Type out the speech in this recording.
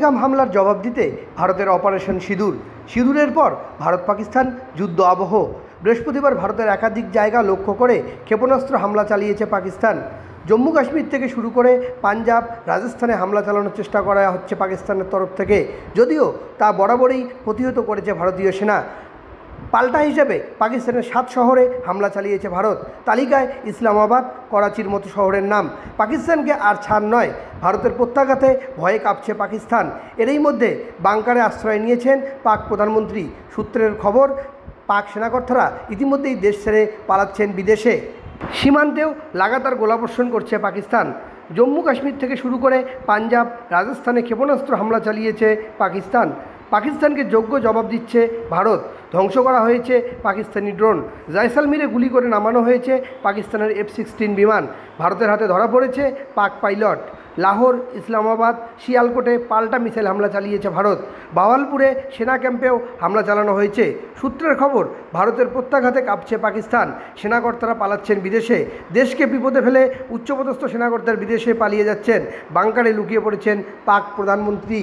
পহেলগাম হামলার জবাব দিতে ভারতের অপারেশন সিঁদুর। সিঁদুরের পর ভারত পাকিস্তান যুদ্ধ আবহ। বৃহস্পতিবার ভারতের একাধিক জায়গা লক্ষ্য করে ক্ষেপণাস্ত্র হামলা চালিয়েছে পাকিস্তান। জম্মু কাশ্মীর থেকে শুরু করে পাঞ্জাব, রাজস্থানে হামলা চালানোর চেষ্টা করা হচ্ছে পাকিস্তানের তরফ থেকে, যদিও তা বরাবরই প্রতিহত করেছে ভারতীয় সেনা। পাল্টা হিসেবে পাকিস্তানের 7 শহরে হামলা চালিয়েছে ভারত। তালিকায় ইসলামাবাদ, করাচির মতো শহরের নাম। পাকিস্তানকে আর ছাড় নয়। ভারতের প্রত্যাঘাতে ভয়ে কাঁপছে পাকিস্তান। এরই মধ্যে বাংকারে আশ্রয় নিয়েছেন পাক প্রধানমন্ত্রী। সূত্রের খবর, পাক সেনাকর্তারা ইতিমধ্যেই দেশ ছেড়ে পালাচ্ছেন বিদেশে। সীমান্তেও লাগাতার গোলাবর্ষণ করছে পাকিস্তান। জম্মু কাশ্মীর থেকে শুরু করে পাঞ্জাব, রাজস্থানে ক্ষেপণাস্ত্র হামলা চালিয়েছে পাকিস্তান। পাকিস্তানকে যোগ্য জবাব দিচ্ছে ভারত। ধ্বংস করা হয়েছে পাকিস্তানি ড্রোন। জয়সালমীরে গুলি করে নামানো হয়েছে পাকিস্তানের F-16 বিমান। ভারতের হাতে ধরা পড়েছে পাক পাইলট। লাহোর, ইসলামাবাদ, শিয়ালকোটে পাল্টা মিসাইল হামলা চালিয়েছে ভারত। বাওয়ালপুরে সেনা ক্যাম্পেও হামলা চালানো হয়েছে। সূত্রের খবর, ভারতের প্রত্যাঘাতে কাঁপছে পাকিস্তান। সেনাকর্তারা পালাচ্ছেন বিদেশে। দেশকে বিপদে ফেলে উচ্চপদস্থ সেনাকর্তার বিদেশে পালিয়ে যাচ্ছেন। বাংকারে লুকিয়ে পড়েছেন পাক প্রধানমন্ত্রী।